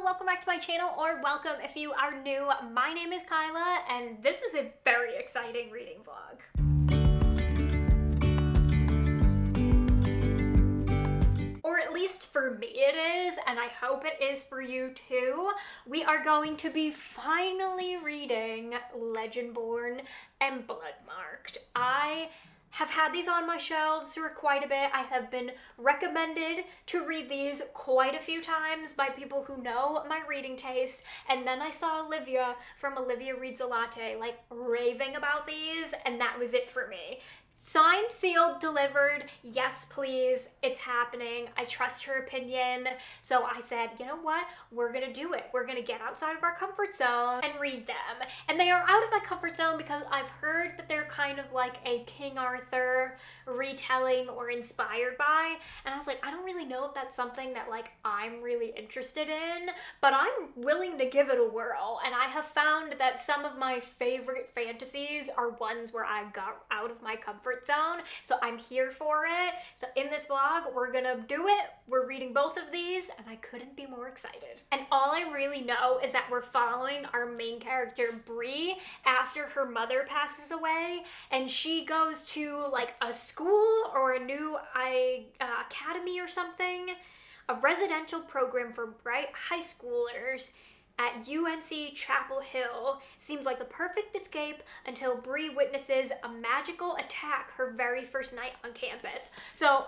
welcome back to my channel, or welcome if you are new. My name is Kyla, and this is a very exciting reading vlog. Or at least for me it is, and I hope it is for you too. We are going to be finally reading Legendborn and Bloodmarked. I have had these on my shelves for quite a bit. I have been recommended to read these quite a few times by people who know my reading taste, and then I saw Olivia from Olivia Reads a Latte like raving about these, and that was it for me. Signed, sealed, delivered, yes please, it's happening. I trust her opinion. So I said, you know what, we're gonna do it. We're gonna get outside of our comfort zone and read them. And they are out of my comfort zone because I've heard that they're kind of like a King Arthur retelling or inspired by. And I was like, I don't really know if that's something that like I'm really interested in, but I'm willing to give it a whirl. And I have found that some of my favorite fantasies are ones where I got out of my comfort zone, so I'm here for it. So in this vlog, we're gonna do it. We're reading both of these, and I couldn't be more excited. And all I really know is that we're following our main character, Bree, after her mother passes away, and she goes to like a school or a new academy or something, a residential program for bright high schoolers at UNC Chapel Hill. Seems like the perfect escape until Bree witnesses a magical attack her very first night on campus. So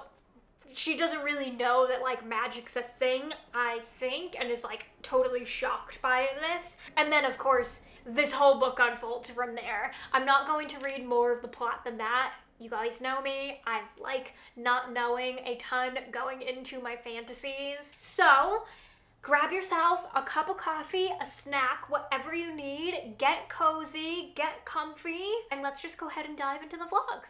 she doesn't really know that like magic's a thing, I think, and is like totally shocked by this. And then of course, this whole book unfolds from there. I'm not going to read more of the plot than that. You guys know me, I like not knowing a ton going into my fantasies. So grab yourself a cup of coffee, a snack, whatever you need, get cozy, get comfy, and let's just go ahead and dive into the vlog.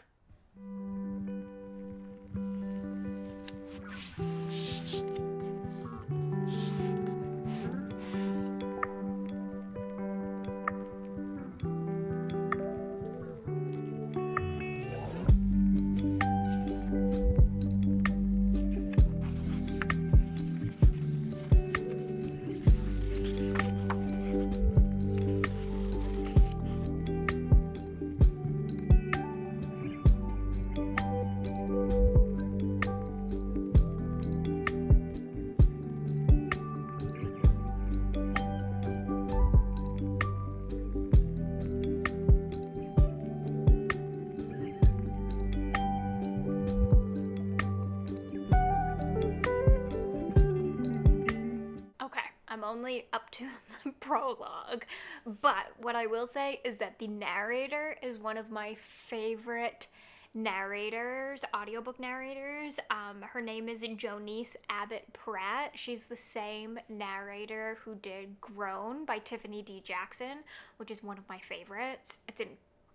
I'm only up to the prologue, but what I will say is that the narrator is one of my favorite narrators, audiobook narrators. Her name is Jonice Abbott Pratt. She's the same narrator who did Grown by Tiffany D. Jackson, which is one of my favorites. It's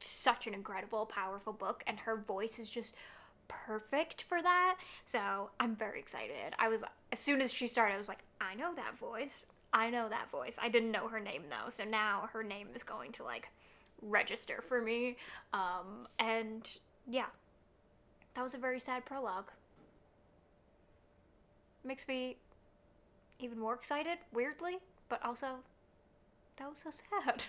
such an incredible, powerful book, and her voice is just perfect for that. So I'm very excited. As soon as she started, I was like, I know that voice. I know that voice. I didn't know her name though, so now her name is going to like register for me. And yeah, that was a very sad prologue. Makes me even more excited, weirdly, but also that was so sad.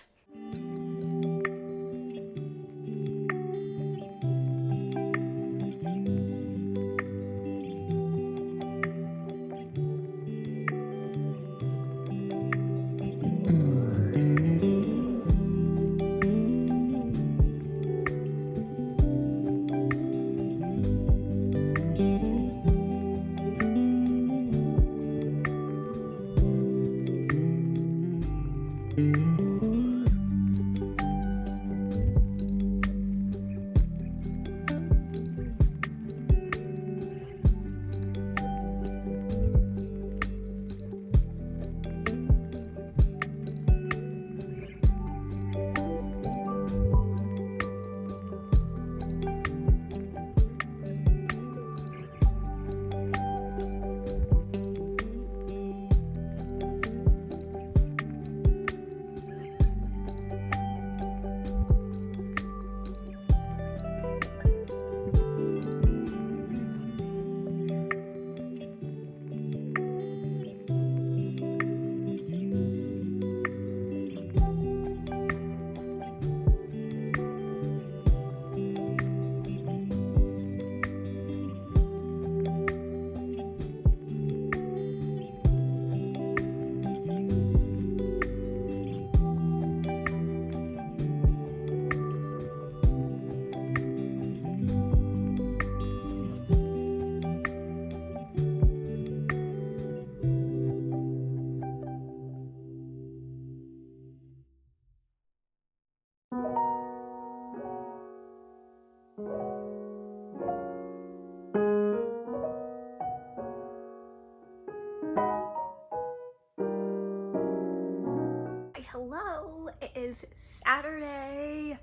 Hello, it is Saturday.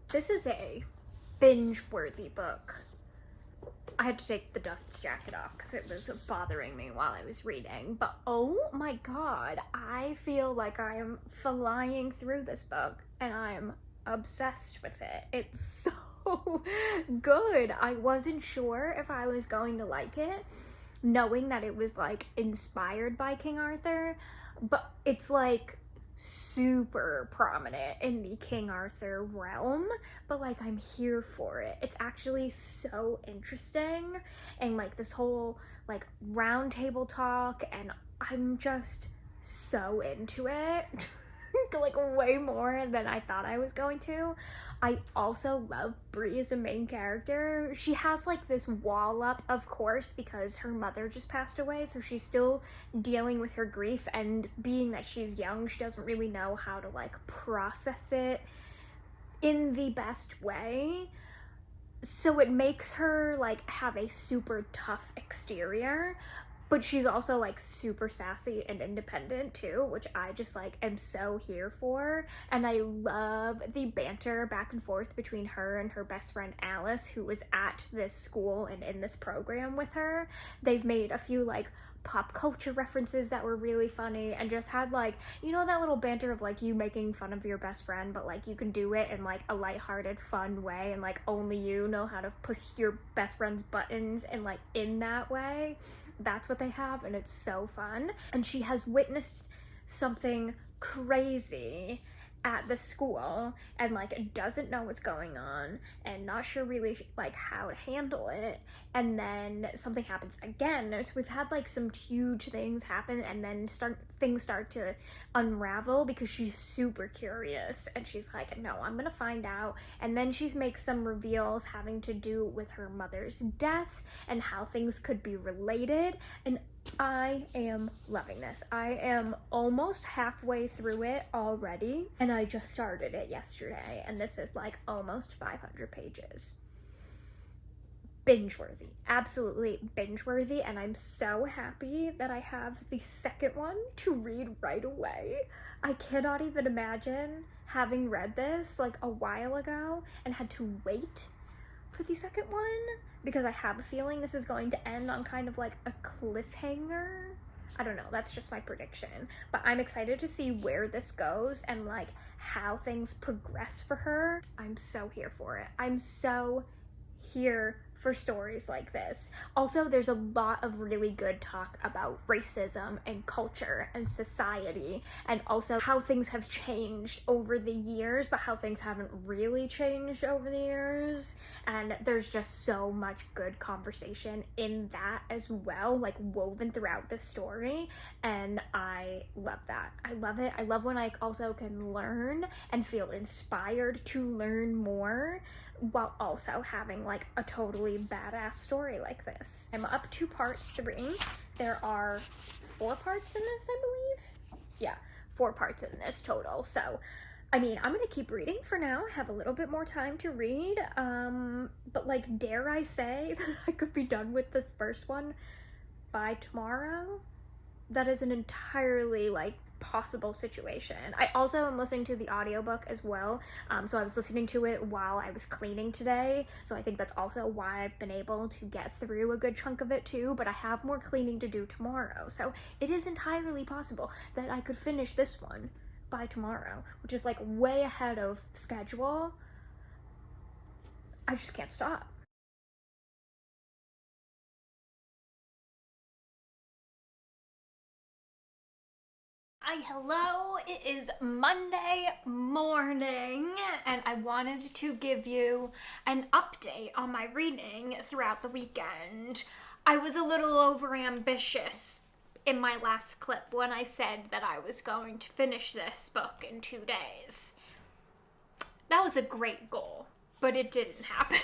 This is a binge-worthy book. I had to take the dust jacket off because it was bothering me while I was reading, but oh my god, I feel like I am flying through this book and I am obsessed with it. It's so good. I wasn't sure if I was going to like it, knowing that it was like inspired by King Arthur, but it's like super prominent in the King Arthur realm, but like I'm here for it. It's actually so interesting, and like this whole like round table talk, and I'm just so into it. Like way more than I thought I was going to. I also love Brie as a main character. She has like this wall up, of course, because her mother just passed away, so she's still dealing with her grief, and being that she's young, she doesn't really know how to like process it in the best way. So it makes her like have a super tough exterior, but she's also like super sassy and independent too, which I just like am so here for. And I love the banter back and forth between her and her best friend Alice, who was at this school and in this program with her. They've made a few like pop culture references that were really funny, and just had like, you know, that little banter of like you making fun of your best friend, but like you can do it in like a lighthearted, fun way, and like only you know how to push your best friend's buttons, and like in that way. That's what they have, and it's so fun. And she has witnessed something crazy at the school and like doesn't know what's going on and not sure really like how to handle it, and then something happens again. So we've had like some huge things happen, and then things start to unravel because she's super curious, and she's like, no, I'm gonna find out. And then she makes some reveals having to do with her mother's death and how things could be related, and I am loving this. I am almost halfway through it already, and I just started it yesterday, and this is like almost 500 pages. Binge-worthy. Absolutely binge-worthy, and I'm so happy that I have the second one to read right away. I cannot even imagine having read this like a while ago and had to wait for the second one, because I have a feeling this is going to end on kind of like a cliffhanger. I don't know, that's just my prediction, but I'm excited to see where this goes and like how things progress for her. I'm so here for it. I'm so here for stories like this. Also, there's a lot of really good talk about racism and culture and society, and also how things have changed over the years, but how things haven't really changed over the years. And there's just so much good conversation in that as well, like woven throughout the story, and I love that. I love it. I love when I also can learn and feel inspired to learn more, while also having like a totally badass story like this. I'm up to part 3. There are 4 parts in this, I believe. Yeah, 4 parts in this total. So, I mean, I'm gonna keep reading for now. I have a little bit more time to read, but like, dare I say that I could be done with the first one by tomorrow? That is an entirely like possible situation. I also am listening to the audiobook as well, so I was listening to it while I was cleaning today, so I think that's also why I've been able to get through a good chunk of it too, but I have more cleaning to do tomorrow, so it is entirely possible that I could finish this one by tomorrow, which is like way ahead of schedule. I just can't stop. Hello, it is Monday morning, and I wanted to give you an update on my reading throughout the weekend. I was a little overambitious in my last clip when I said that I was going to finish this book in 2 days. That was a great goal, but it didn't happen.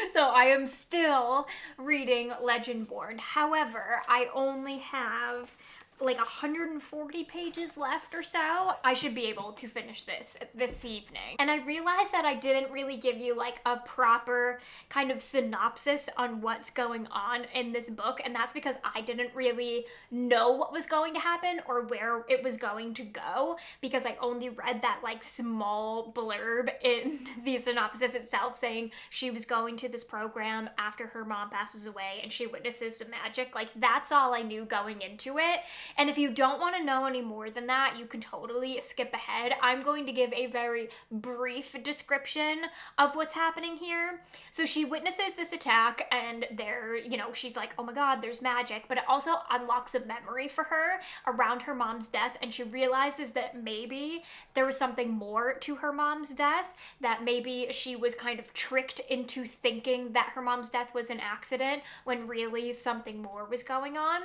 So I am still reading Legendborn. However, I only have like 140 pages left or so. I should be able to finish this evening. And I realized that I didn't really give you like a proper kind of synopsis on what's going on in this book, and that's because I didn't really know what was going to happen or where it was going to go, because I only read that like small blurb in the synopsis itself saying she was going to this program after her mom passes away and she witnesses some magic. Like, that's all I knew going into it. And if you don't want to know any more than that, you can totally skip ahead. I'm going to give a very brief description of what's happening here. So she witnesses this attack, and she's like, oh my god, there's magic, but it also unlocks a memory for her around her mom's death, and she realizes that maybe there was something more to her mom's death, that maybe she was kind of tricked into thinking that her mom's death was an accident when really something more was going on.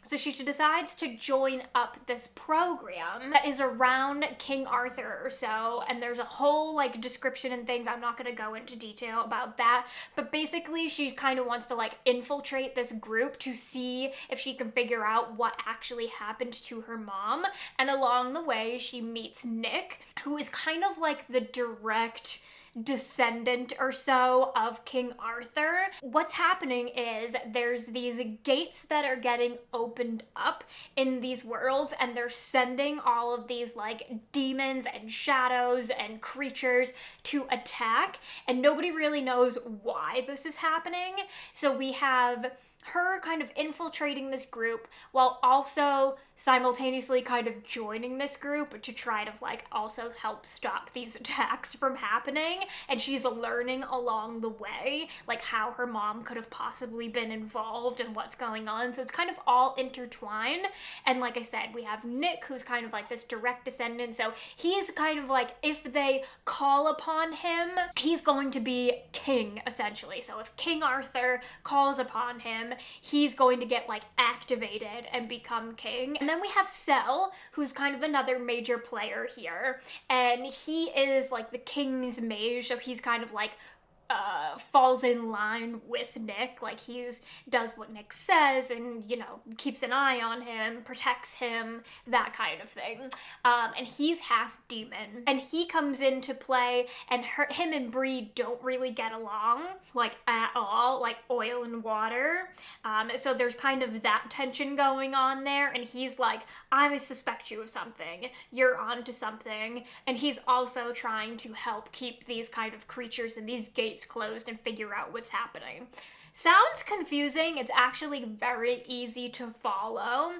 So she decides to join up this program that is around King Arthur or so, and there's a whole like description and things. I'm not going to go into detail about that, but basically she kind of wants to like infiltrate this group to see if she can figure out what actually happened to her mom. And along the way she meets Nick, who is kind of like the direct descendant or so of King Arthur. What's happening is there's these gates that are getting opened up in these worlds, and they're sending all of these like demons and shadows and creatures to attack, and nobody really knows why this is happening. So we have her kind of infiltrating this group while also simultaneously kind of joining this group to try to like also help stop these attacks from happening. And she's learning along the way like how her mom could have possibly been involved and what's going on. So it's kind of all intertwined. And like I said, we have Nick, who's kind of like this direct descendant. So he's kind of like, if they call upon him, he's going to be king essentially. So if King Arthur calls upon him, he's going to get like activated and become king. And then we have Sel, who's kind of another major player here, and he is like the king's mage, so he's kind of like falls in line with Nick. Like, he's does what Nick says and, you know, keeps an eye on him, protects him, that kind of thing. And he's half demon. And he comes into play, and him and Bree don't really get along, like, at all, like oil and water. So there's kind of that tension going on there, and he's like, I suspect you of something, you're onto something. And he's also trying to help keep these kind of creatures and these gates closed and figure out what's happening. Sounds confusing. It's actually very easy to follow.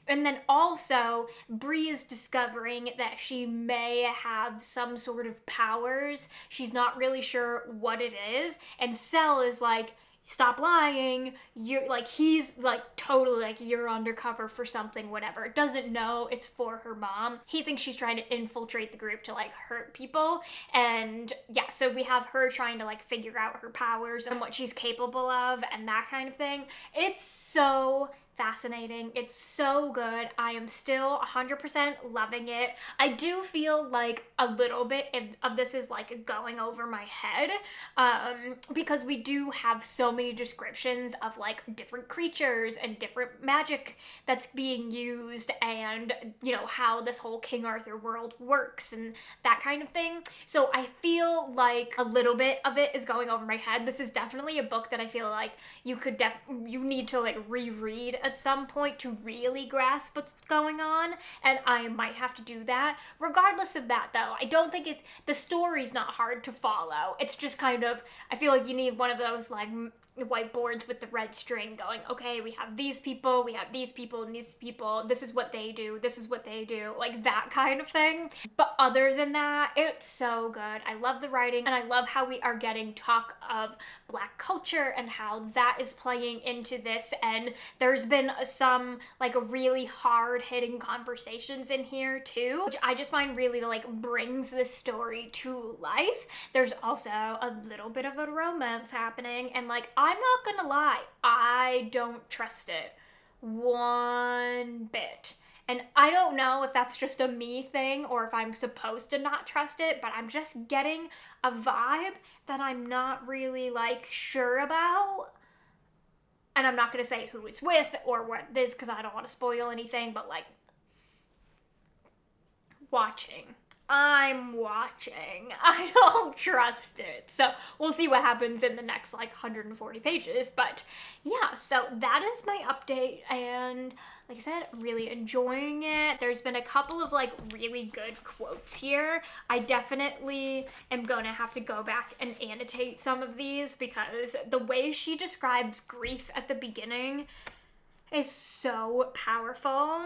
And then also, Bree is discovering that she may have some sort of powers. She's not really sure what it is. And Sel is like, stop lying, you're like, he's like totally like, you're undercover for something, whatever. Doesn't know it's for her mom. He thinks she's trying to infiltrate the group to like hurt people. And yeah, so we have her trying to like figure out her powers and what she's capable of and that kind of thing. It's so fascinating. It's so good. I am still 100% loving it. I do feel like a little bit of this is like going over my head, because we do have so many descriptions of like different creatures and different magic that's being used, and you know how this whole King Arthur world works and that kind of thing. So I feel like a little bit of it is going over my head. This is definitely a book that I feel like you need to like reread at some point to really grasp what's going on, and I might have to do that. Regardless of that though, I don't think the story's not hard to follow. It's just kind of, I feel like you need one of those like whiteboards with the red string going, okay, we have these people, we have these people, and these people, this is what they do, this is what they do, like that kind of thing. But other than that, it's so good. I love the writing, and I love how we are getting talk of Black culture and how that is playing into this, and there's been some like really hard-hitting conversations in here too, which I just find really like brings this story to life. There's also a little bit of a romance happening, and like, I'm not gonna lie, I don't trust it one bit. And I don't know if that's just a me thing or if I'm supposed to not trust it, but I'm just getting a vibe that I'm not really like sure about. and I'm not going to say who it's with or what it is because I don't want to spoil anything, but like, I'm watching. I don't trust it. So we'll see what happens in the next like 140 pages. But yeah, so that is my update. And like I said, really enjoying it. There's been a couple of like really good quotes here. I definitely am going to have to go back and annotate some of these because the way she describes grief at the beginning is so powerful.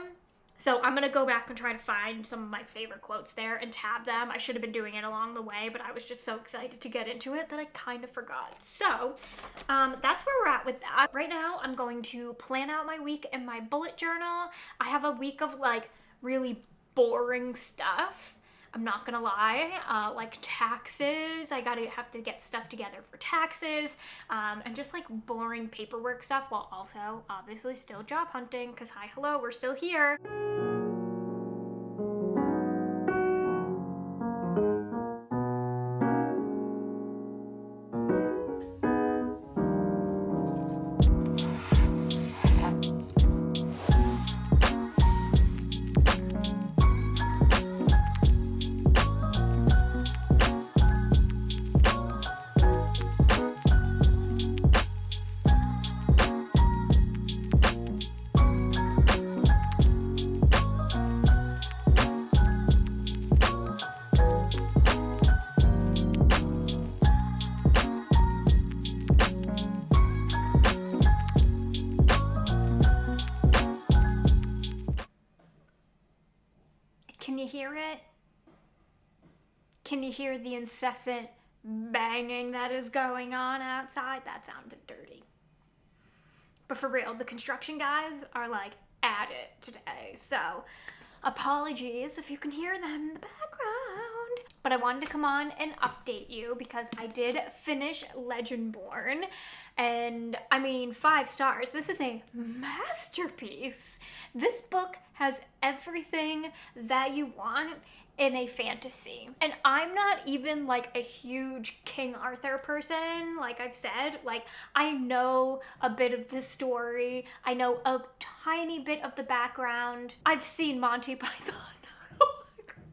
So I'm going to go back and try to find some of my favorite quotes there and tab them. I should have been doing it along the way, but I was just so excited to get into it that I kind of forgot. So that's where we're at with that. Right now, I'm going to plan out my week in my bullet journal. I have a week of like really boring stuff. I'm not gonna lie, like taxes, have to get stuff together for taxes, and just like boring paperwork stuff while also obviously still job hunting, because hi, hello, we're still here. Can you hear it? Can you hear the incessant banging that is going on outside? That sounded dirty. But for real, the construction guys are like at it today. So apologies if you can hear them in the background. But I wanted to come on and update you because I did finish Legendborn. And I mean, 5 stars. This is a masterpiece. This book has everything that you want in a fantasy. And I'm not even like a huge King Arthur person, like I've said. Like, I know a bit of the story. I know a tiny bit of the background. I've seen Monty Python.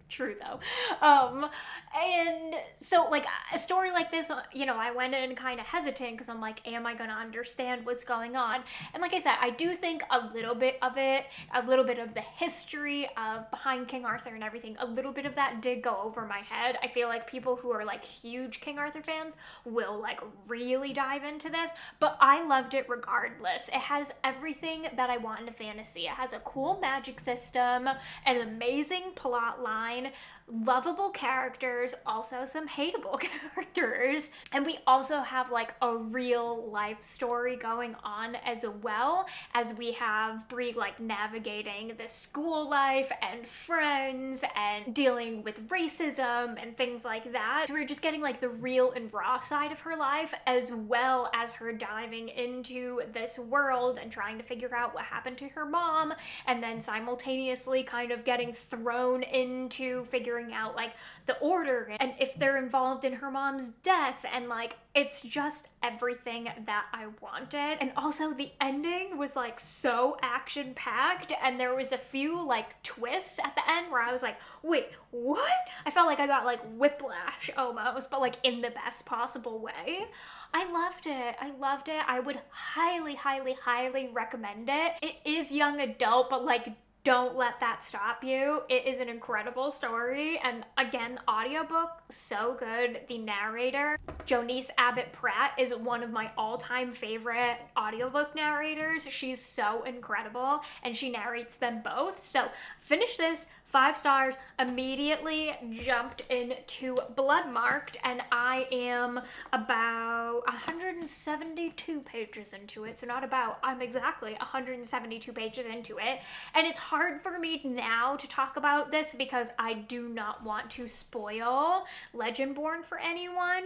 True though. And so like a story like this, you know, I went in kind of hesitant because I'm like, am I going to understand what's going on? And like I said, I do think a little bit of it, a little bit of the history of behind King Arthur and everything, a little bit of that did go over my head. I feel like people who are like huge King Arthur fans will like really dive into this, but I loved it regardless. It has everything that I want in a fantasy. It has a cool magic system, an amazing plot line, lovable characters, also some hateable characters, and we also have like a real life story going on as well, as we have Bree like navigating the school life and friends and dealing with racism and things like that. So we're just getting like the real and raw side of her life, as well as her diving into this world and trying to figure out what happened to her mom, and then simultaneously kind of getting thrown into figuring out like the order and if they're involved in her mom's death, and like it's just everything that I wanted. And also the ending was like so action packed, and there was a few like twists at the end where I was like, wait, what? I felt like I got like whiplash almost, but like in the best possible way. I loved it. I loved it. I would highly, highly, highly recommend it. It is young adult, but like don't let that stop you. It is an incredible story, and again, audiobook, so good. The narrator, Jonice Abbott Pratt, is one of my all-time favorite audiobook narrators. She's so incredible, and she narrates them both. So finish this, 5 stars, immediately jumped into Bloodmarked, and I am about 172 pages into it. So not about, I'm exactly 172 pages into it. And it's hard for me now to talk about this because I do not want to spoil Legendborn for anyone.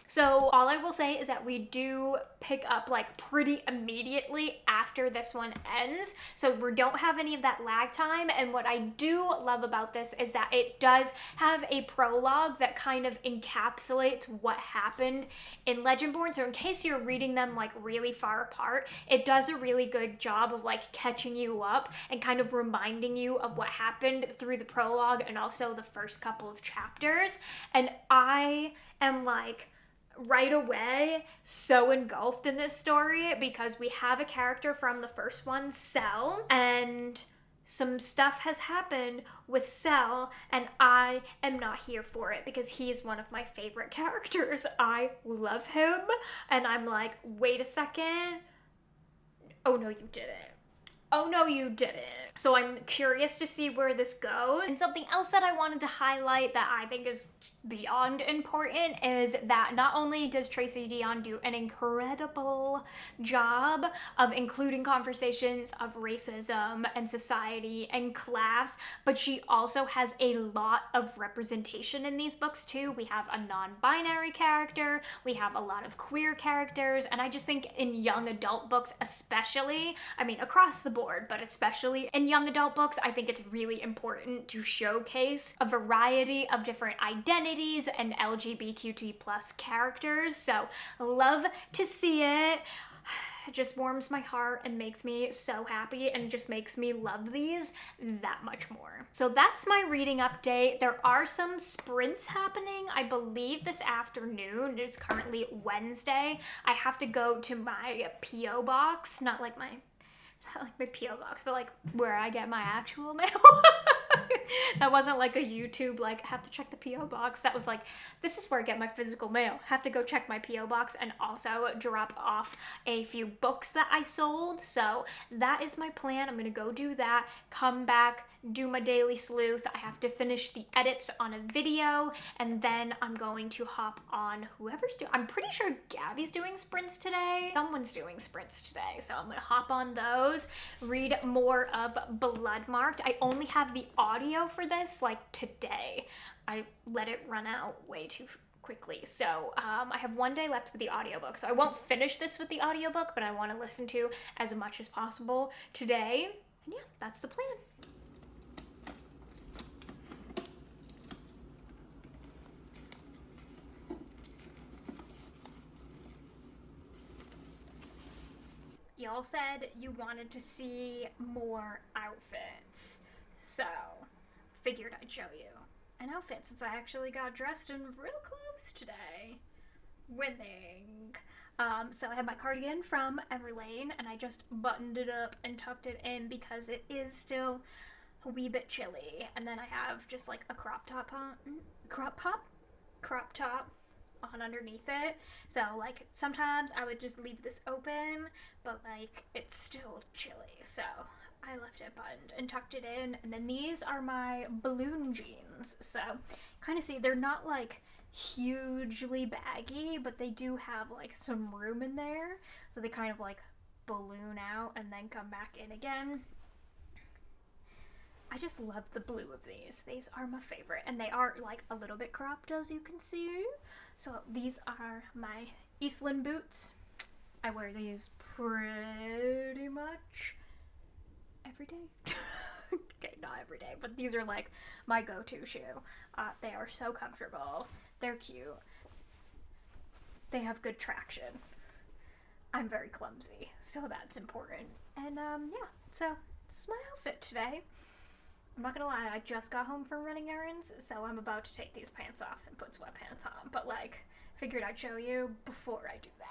So all I will say is that we do pick up like pretty immediately after this one ends. So we don't have any of that lag time. And what I do love about this is that it does have a prologue that kind of encapsulates what happened in Legendborn. So in case you're reading them like really far apart, it does a really good job of like catching you up and kind of reminding you of what happened through the prologue and also the first couple of chapters. And I am like right away so engulfed in this story because we have a character from the first one, Cell, and some stuff has happened with Cell, and I am not here for it because he's one of my favorite characters. I love him, and I'm like, wait a second. Oh no, you didn't. Oh no, you didn't. So I'm curious to see where this goes. And something else that I wanted to highlight that I think is beyond important is that not only does Tracy Deonn do an incredible job of including conversations of racism and society and class, but she also has a lot of representation in these books too. We have a non-binary character, we have a lot of queer characters, and I just think in young adult books especially, I mean across the board, but especially in young adult books, I think it's really important to showcase a variety of different identities and LGBTQ+ characters. So love to see it. It just warms my heart and makes me so happy and just makes me love these that much more. So that's my reading update. There are some sprints happening, I believe this afternoon. It is currently Wednesday. I have to go to my P.O. box, not like my P.O. box, but like where I get my actual mail. That wasn't like a YouTube, like, I have to check the P.O. box. That was like, this is where I get my physical mail. Have to go check my P.O. box and also drop off a few books that I sold. So that is my plan. I'm gonna go do that, come back, do my daily sleuth. I have to finish the edits on a video, and then I'm going to hop on whoever's doing, I'm pretty sure Gabby's doing sprints today. Someone's doing sprints today, so I'm gonna hop on those, read more of Bloodmarked. I only have the audio for this like today. I let it run out way too quickly. So I have one day left with the audiobook. So I won't finish this with the audiobook, but I want to listen to as much as possible today. And yeah, that's the plan. Y'all said you wanted to see more outfits, so figured I'd show you an outfit since I actually got dressed in real clothes today. Winning. So I have my cardigan from Everlane, and I just buttoned it up and tucked it in because it is still a wee bit chilly. And then I have just like a crop top on underneath it. So like sometimes I would just leave this open, but like it's still chilly, so I left it buttoned and tucked it in. And then these are my balloon jeans. So kind of see they're not like hugely baggy, but they do have like some room in there, so they kind of like balloon out and then come back in again. I just love the blue of these. These are my favorite, and they are like a little bit cropped, as you can see. So these are my Eastland boots. I wear these pretty much every day. Okay, not every day, but these are like my go-to shoe. They are so comfortable. They're cute. They have good traction. I'm very clumsy, so that's important. And yeah, so this is my outfit today. I'm not gonna lie, I just got home from running errands, so I'm about to take these pants off and put sweatpants on, but like, figured I'd show you before I do that.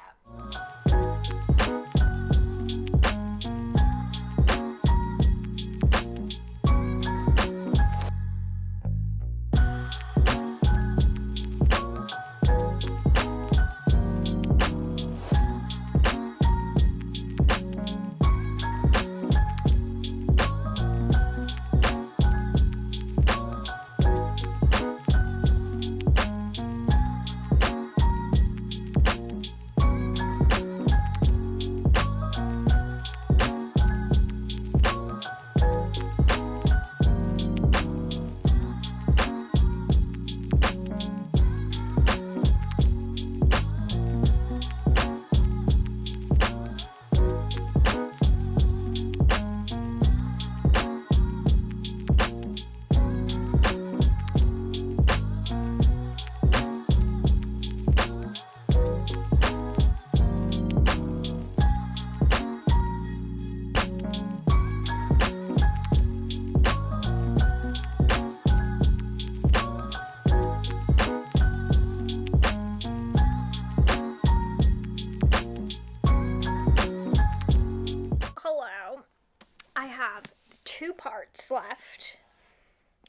left.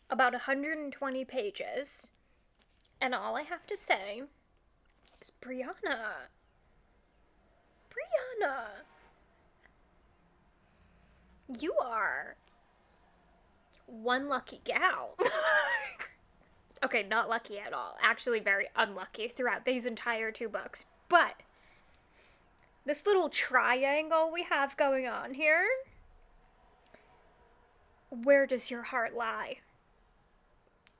About 120 pages. And all I have to say is, Brianna, you are one lucky gal. Okay, not lucky at all. Actually very unlucky throughout these entire 2 books. But this little triangle we have going on here, where does your heart lie?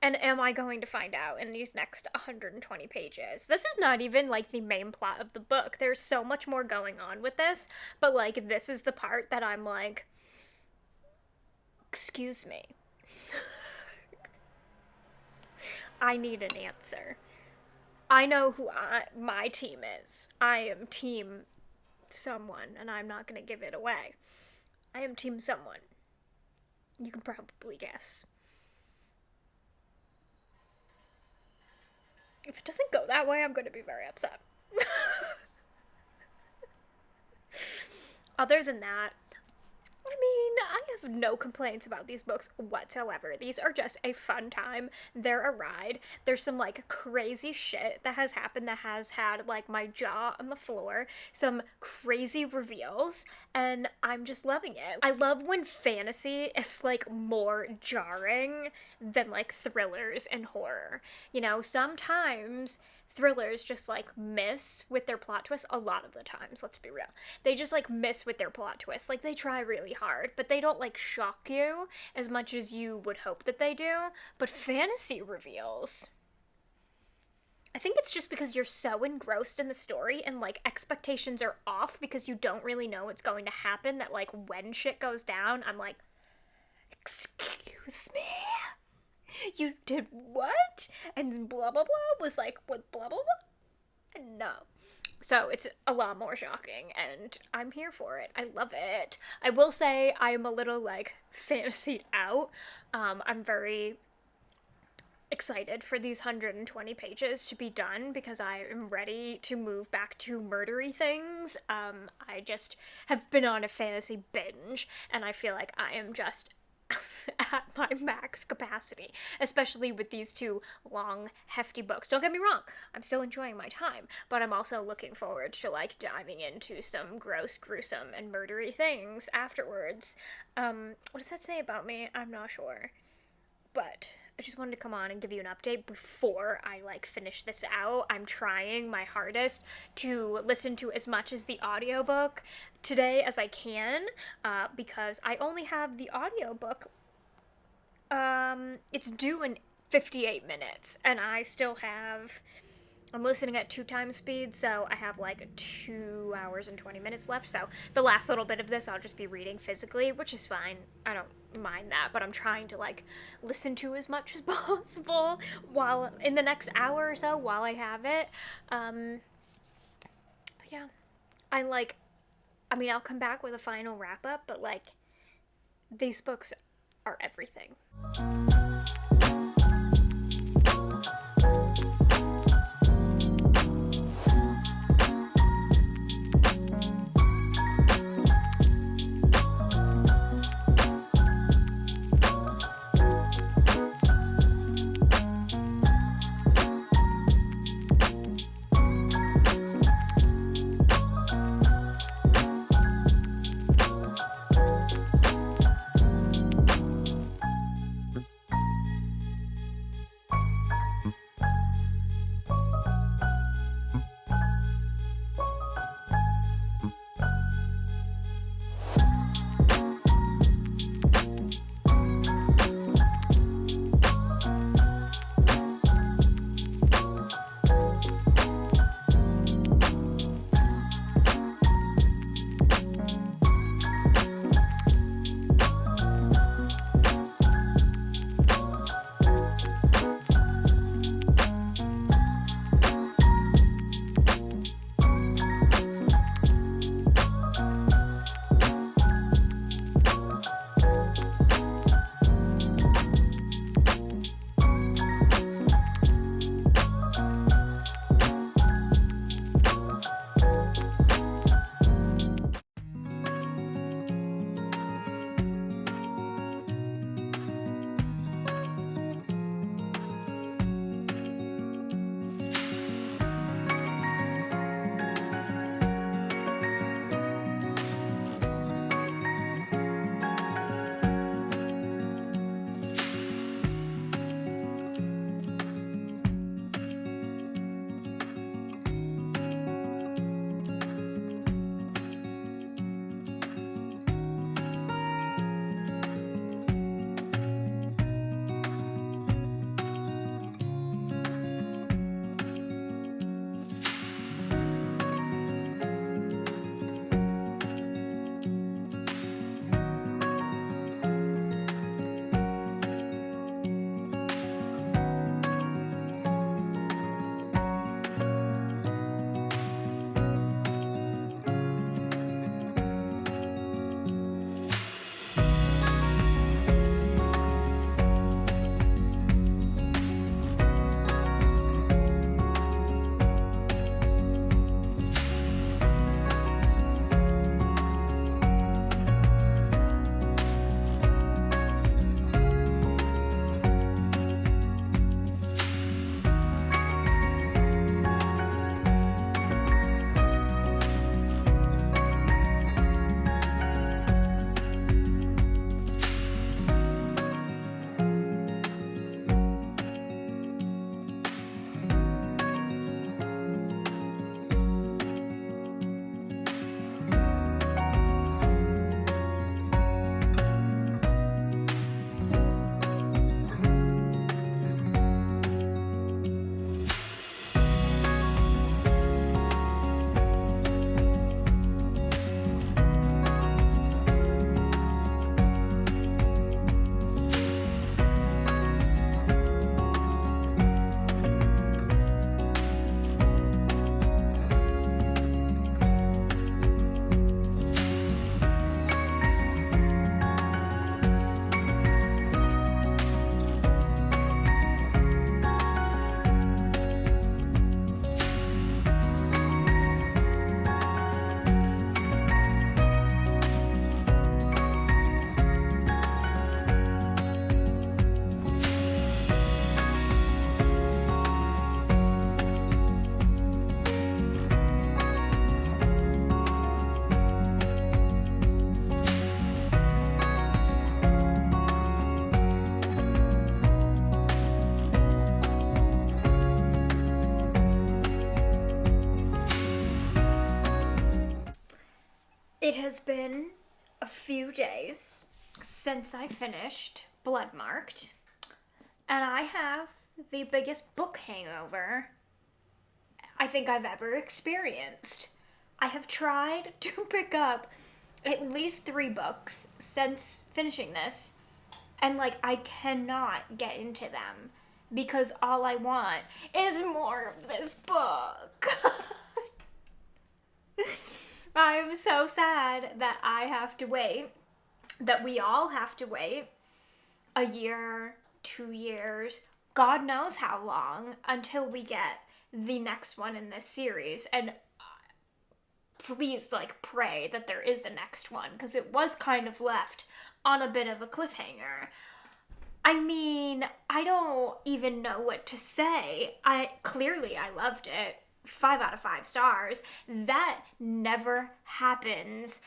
And am I going to find out in these next 120 pages? This is not even, like, the main plot of the book. There's so much more going on with this, but, like, this is the part that I'm like, excuse me. I need an answer. I know who my team is. I am team someone, and I'm not going to give it away. I am team someone. You can probably guess. If it doesn't go that way, I'm going to be very upset. Other than that, I mean, I have no complaints about these books whatsoever. These are just a fun time. They're a ride. There's some, like, crazy shit that has happened that has had, like, my jaw on the floor. Some crazy reveals, and I'm just loving it. I love when fantasy is, like, more jarring than, like, thrillers and horror. You know, sometimes thrillers just, like, miss with their plot twists. A lot of the times, let's be real. They just, like, miss with their plot twists. Like, they try really hard, but they don't, like, shock you as much as you would hope that they do. But fantasy reveals, I think it's just because you're so engrossed in the story and, like, expectations are off because you don't really know what's going to happen, that, like, when shit goes down, I'm like, excuse me? You did what? And blah, blah, blah was like, what, blah, blah, blah? No. So it's a lot more shocking, and I'm here for it. I love it. I will say I am a little, like, fantasied out. I'm very excited for these 120 pages to be done because I am ready to move back to murdery things. I just have been on a fantasy binge, and I feel like I am just at my max capacity, especially with these 2 long, hefty books. Don't get me wrong, I'm still enjoying my time, but I'm also looking forward to, like, diving into some gross, gruesome, and murdery things afterwards. What does that say about me? I'm not sure. But I just wanted to come on and give you an update before I, like, finish this out. I'm trying my hardest to listen to as much as the audiobook today as I can, because I only have the audiobook. It's due in 58 minutes, and I still have, I'm listening at 2 times speed, so I have, like, 2 hours and 20 minutes left, so the last little bit of this I'll just be reading physically, which is fine. I don't mind that, but I'm trying to, like, listen to as much as possible while, in the next hour or so, while I have it. But yeah, I mean, I'll come back with a final wrap-up, but, like, these books are everything. has been a few days since I finished Bloodmarked, and I have the biggest book hangover I think I've ever experienced. I have tried to pick up at least 3 books since finishing this, and like I cannot get into them because all I want is more of this book. I'm so sad that I have to wait, that we all have to wait a year, 2 years, God knows how long until we get the next one in this series. And please, like, pray that there is a next one, because it was kind of left on a bit of a cliffhanger. I mean, I don't even know what to say. I loved it. 5 out of 5 stars. That never happens.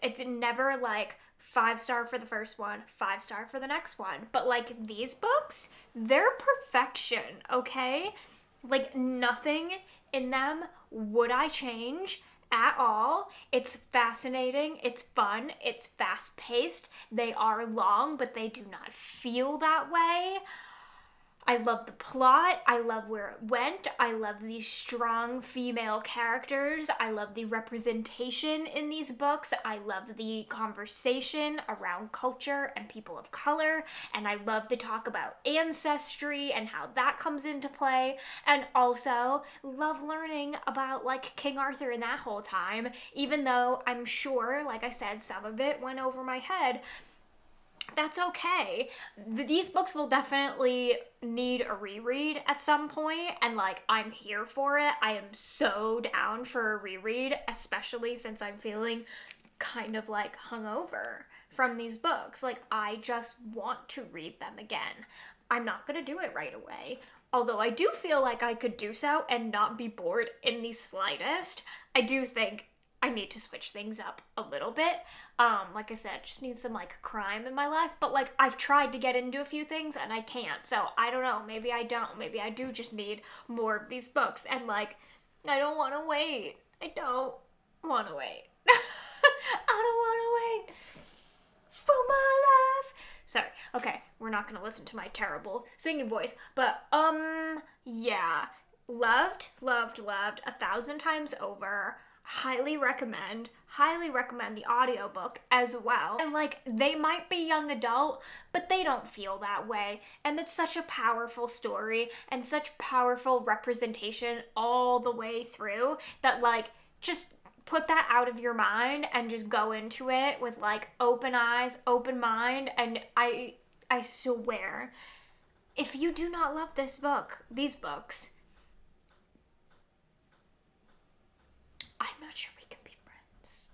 It's never like 5-star for the first one, 5-star for the next one. But like these books, they're perfection, okay? Like nothing in them would I change at all. It's fascinating, it's fun, it's fast-paced. They are long, but they do not feel that way. I love the plot. I love where it went. I love these strong female characters. I love the representation in these books. I love the conversation around culture and people of color. And I love to talk about ancestry and how that comes into play. And also love learning about like King Arthur in that whole time, even though I'm sure, like I said, some of it went over my head. That's okay. These books will definitely need a reread at some point, and like I'm here for it. I am so down for a reread, especially since I'm feeling kind of like hungover from these books. Like I just want to read them again. I'm not gonna do it right away, although I do feel like I could do so and not be bored in the slightest. I do think I need to switch things up a little bit. Like I said, just need some like crime in my life, but like I've tried to get into a few things and I can't. So I don't know, maybe I don't. Maybe I do just need more of these books, and like I don't want to wait. I don't want to wait. I don't want to wait for my life. Sorry. Okay, we're not going to listen to my terrible singing voice, but yeah. Loved 1,000 times over. Highly recommend the audiobook as well. And like they might be young adult, but they don't feel that way. And it's such a powerful story and such powerful representation all the way through that like just put that out of your mind and just go into it with like open eyes, open mind. And I swear, if you do not love these books, I'm not sure we can be friends.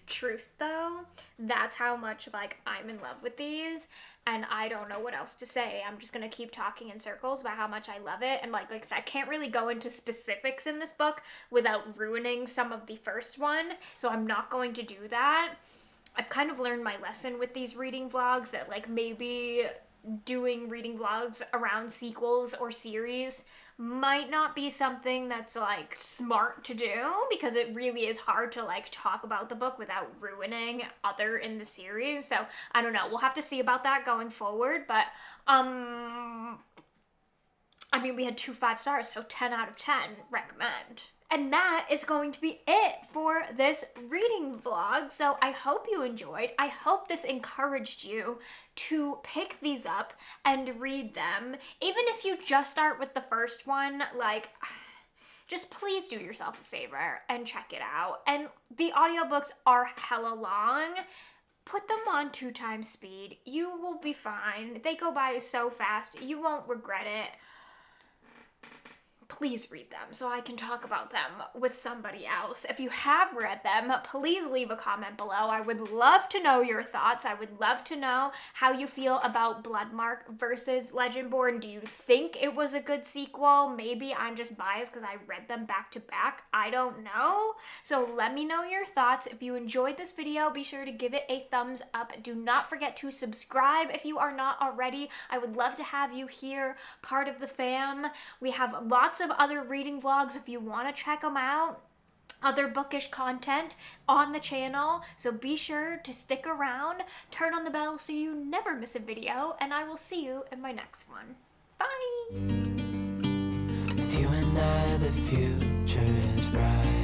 Truth though, that's how much like I'm in love with these, and I don't know what else to say. I'm just gonna keep talking in circles about how much I love it, and like I said, I can't really go into specifics in this book without ruining some of the first one, so I'm not going to do that. I've kind of learned my lesson with these reading vlogs that like maybe doing reading vlogs around sequels or series might not be something that's like smart to do, because it really is hard to like talk about the book without ruining other in the series. So I don't know, we'll have to see about that going forward. But I mean, we had 2 5-stars, so 10 out of 10 recommend. And that is going to be it for this reading vlog. So I hope you enjoyed. I hope this encouraged you to pick these up and read them. Even if you just start with the first one, like, just please do yourself a favor and check it out. And the audiobooks are hella long. Put them on 2 times speed. You will be fine. They go by so fast. You won't regret it. Please read them so I can talk about them with somebody else. If you have read them, please leave a comment below. I would love to know your thoughts. I would love to know how you feel about Bloodmarked versus Legendborn. Do you think it was a good sequel? Maybe I'm just biased because I read them back to back. I don't know. So let me know your thoughts. If you enjoyed this video, be sure to give it a thumbs up. Do not forget to subscribe if you are not already. I would love to have you here, part of the fam. We have lots of other reading vlogs if you want to check them out. other bookish content on the channel, so be sure to stick around, turn on the bell so you never miss a video, and I will see you in my next one. Bye! With you and I, the future is bright.